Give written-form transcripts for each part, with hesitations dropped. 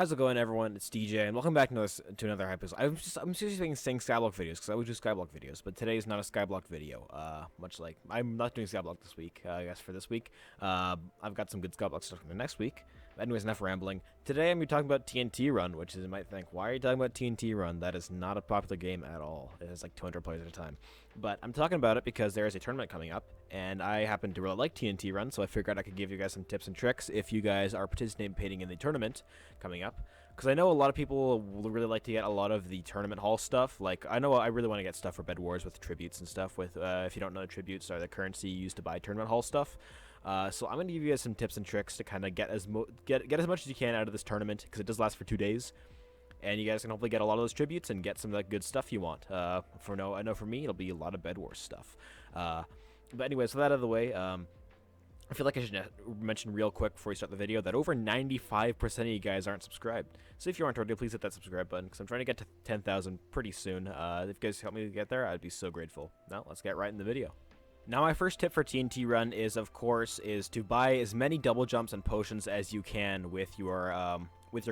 How's it going, everyone? It's DJ, and welcome back to another Hypixel. I'm seriously saying Skyblock videos because I always do Skyblock videos, but today is not a Skyblock video. Much like I'm not doing Skyblock this week. I guess for this week, I've got some good Skyblock stuff for the next week. But anyways, enough rambling. Today I'm going to be talking about TNT Run, which is, you might think, why are you talking about TNT Run? That is not a popular game at all. It has like 200 players at a time. But I'm talking about it because there is a tournament coming up, and I happen to really like TNT Run, so I figured I could give you guys some tips and tricks if you guys are participating in the tournament coming up. Because I know a lot of people really like to get a lot of the tournament hall stuff. Like, I know I really want to get stuff for Bed Wars with tributes and stuff. With if you don't know, tributes are the currency used to buy tournament hall stuff. So I'm going to give you guys some tips and tricks to kind of get as much as you can out of this tournament, because it does last for 2 days. And you guys can hopefully get a lot of those tributes and get some of that good stuff you want. I know for me, it'll be a lot of Bed Wars stuff. But anyway, so that out of the way, I feel like I should mention real quick before we start the video that over 95% of you guys aren't subscribed. So if you aren't already, please hit that subscribe button, because I'm trying to get to 10,000 pretty soon. If you guys help me get there, I'd be so grateful. Now, let's get right in the video. Now, my first tip for TNT Run is, of course, to buy as many double jumps and potions as you can with your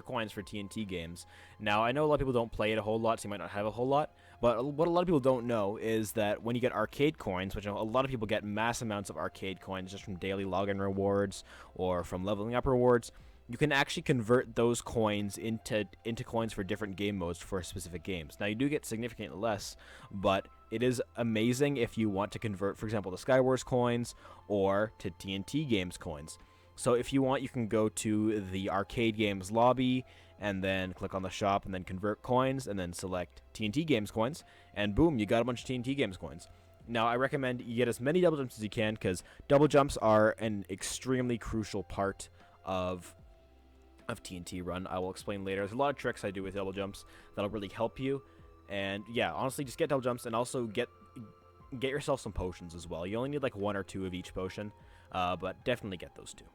coins for TNT games. Now, I know a lot of people don't play it a whole lot, so you might not have a whole lot, but what a lot of people don't know is that when you get arcade coins, which a lot of people get mass amounts of arcade coins just from daily login rewards or from leveling up rewards, you can actually convert those coins into coins for different game modes for specific games. Now, you do get significantly less, but it is amazing if you want to convert, for example, to Skywars coins or to TNT Games coins. So if you want, you can go to the arcade games lobby and then click on the shop and then convert coins and then select TNT Games coins, and boom, you got a bunch of TNT Games coins. Now, I recommend you get as many double jumps as you can, because double jumps are an extremely crucial part of TNT Run. I will explain later. There's a lot of tricks I do with double jumps that'll really help you. And yeah, honestly, just get double jumps, and also get yourself some potions as well. You only need like 1 or 2 of each potion, but definitely get those 2.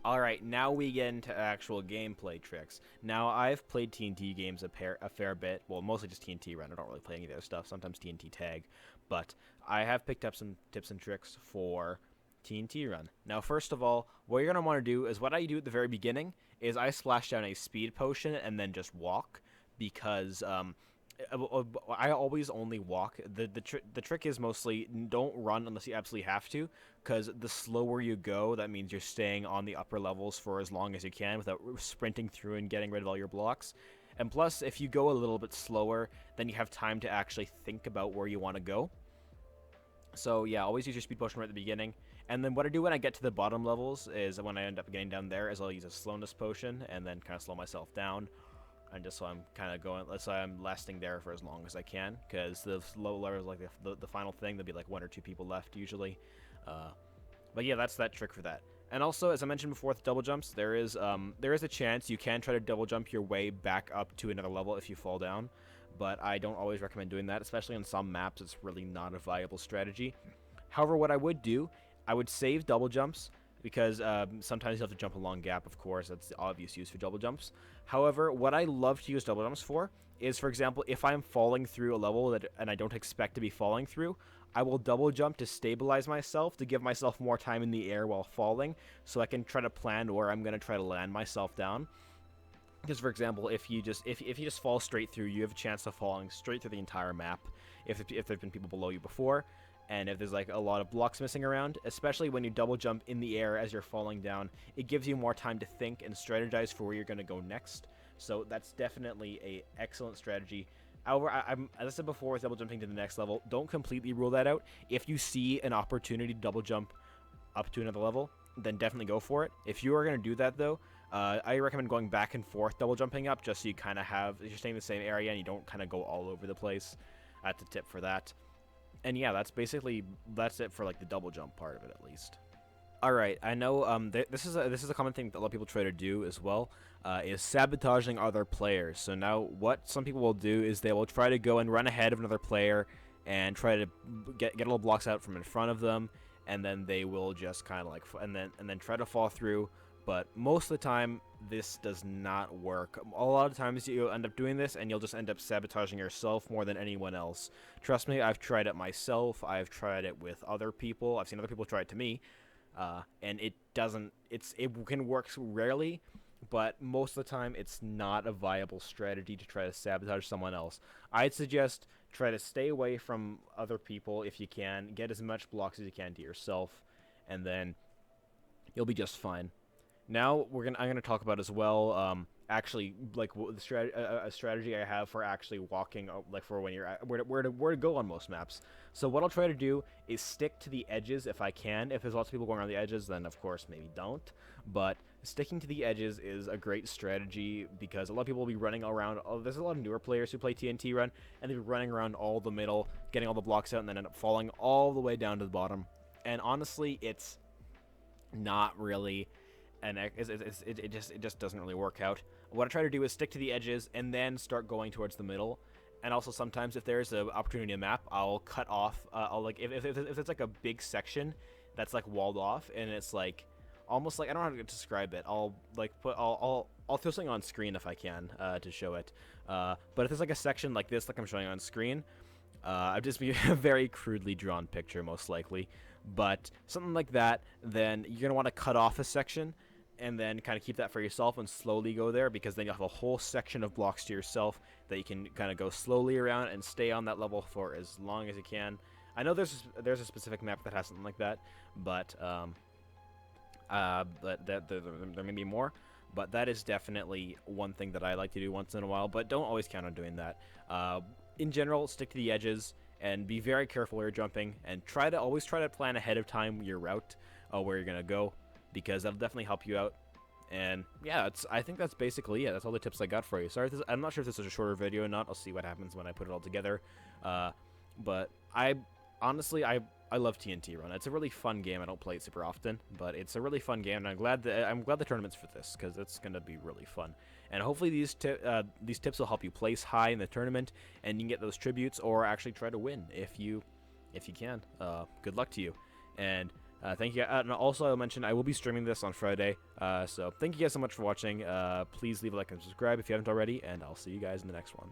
Alright, now we get into actual gameplay tricks. Now, I've played TNT games a fair bit. Well, mostly just TNT Run. I don't really play any of the other stuff. Sometimes TNT Tag. But I have picked up some tips and tricks for TNT Run. Now, first of all, what you're going to want to do is, what I do at the very beginning is I splash down a speed potion and then just walk, because I always only walk. The trick is mostly don't run unless you absolutely have to, because the slower you go, that means you're staying on the upper levels for as long as you can without sprinting through and getting rid of all your blocks. And plus, if you go a little bit slower, then you have time to actually think about where you want to go. So yeah, always use your speed potion right at the beginning. And then what I do when I get to the bottom levels is, when I end up getting down there, is I'll use a slowness potion and then kind of slow myself down. And just so I'm kind of going, let's say I'm lasting there for as long as I can, because the low levels, like the final thing, there'll be like 1 or 2 people left usually. But yeah, that's that trick for that. And also, as I mentioned before with double jumps, there is a chance you can try to double jump your way back up to another level if you fall down. But I don't always recommend doing that, especially on some maps. It's really not a viable strategy. However, what I would do, I would save double jumps, because sometimes you have to jump a long gap, of course. That's the obvious use for double jumps. However, what I love to use double jumps for is, for example, if I'm falling through a level and I don't expect to be falling through, I will double jump to stabilize myself, to give myself more time in the air while falling, so I can try to plan where I'm going to try to land myself down. Because, for example, if you just fall straight through, you have a chance of falling straight through the entire map if there's been people below you before. And if there's like a lot of blocks missing around, especially when you double jump in the air as you're falling down, it gives you more time to think and strategize for where you're going to go next. So that's definitely a excellent strategy. However, as I said before, with double jumping to the next level, don't completely rule that out. If you see an opportunity to double jump up to another level, then definitely go for it. If you are going to do that, though, I recommend going back and forth double jumping up, just so you kind of you're staying in the same area and you don't kind of go all over the place. That's a tip for that. And yeah, that's it for like the double jump part of it, at least. All right, I know this is a common thing that a lot of people try to do as well, is sabotaging other players. So now what some people will do is they will try to go and run ahead of another player and try to get little blocks out from in front of them, and then they will just kind of like and then try to fall through. But most of the time, this does not work. A lot of times you'll end up doing this, and you'll just end up sabotaging yourself more than anyone else. Trust me, I've tried it myself. I've tried it with other people. I've seen other people try it to me, and it can work rarely. but most of the time it's not a viable strategy to try to sabotage someone else. I'd suggest try to stay away from other people if you can. Get as much blocks as you can to yourself, and then you'll be just fine. Now I'm gonna talk about as well. Actually, like a strategy I have for actually walking, like for when you're where to go on most maps. So what I'll try to do is stick to the edges if I can. If there's lots of people going around the edges, then of course maybe don't. But sticking to the edges is a great strategy because a lot of people will be running around. There's a lot of newer players who play TNT Run, and they'll be running around all the middle, getting all the blocks out, and then end up falling all the way down to the bottom. And honestly, it's not really it just doesn't really work out. What I try to do is stick to the edges and then start going towards the middle. And also sometimes if there's an opportunity to map, I'll cut off. I'll like if it's like a big section that's like walled off and it's like almost like I don't know how to describe it. I'll like I'll throw something on screen if I can to show it. But if there's like a section like this, like I'm showing on screen, I've just be a very crudely drawn picture most likely. But something like that, then you're gonna want to cut off a section and then kind of keep that for yourself and slowly go there, because then you'll have a whole section of blocks to yourself that you can kind of go slowly around and stay on that level for as long as you can. I know there's a specific map that has something like that, but there may be more. But that is definitely one thing that I like to do once in a while, but don't always count on doing that. In general, stick to the edges and be very careful where you're jumping, and always try to plan ahead of time your route, where you're gonna go, because that'll definitely help you out. And yeah, I think that's basically it. That's all the tips I got for you. Sorry, I'm not sure if this is a shorter video or not. I'll see what happens when I put it all together. But honestly, I love TNT Run. It's a really fun game. I don't play it super often, but it's a really fun game, and I'm glad the tournament's for this, because it's gonna be really fun. And hopefully these tips will help you place high in the tournament, and you can get those tributes, or actually try to win if you can. Good luck to you, and thank you. And also, I'll mention I will be streaming this on Friday. So thank you guys so much for watching. Please leave a like and subscribe if you haven't already, and I'll see you guys in the next one.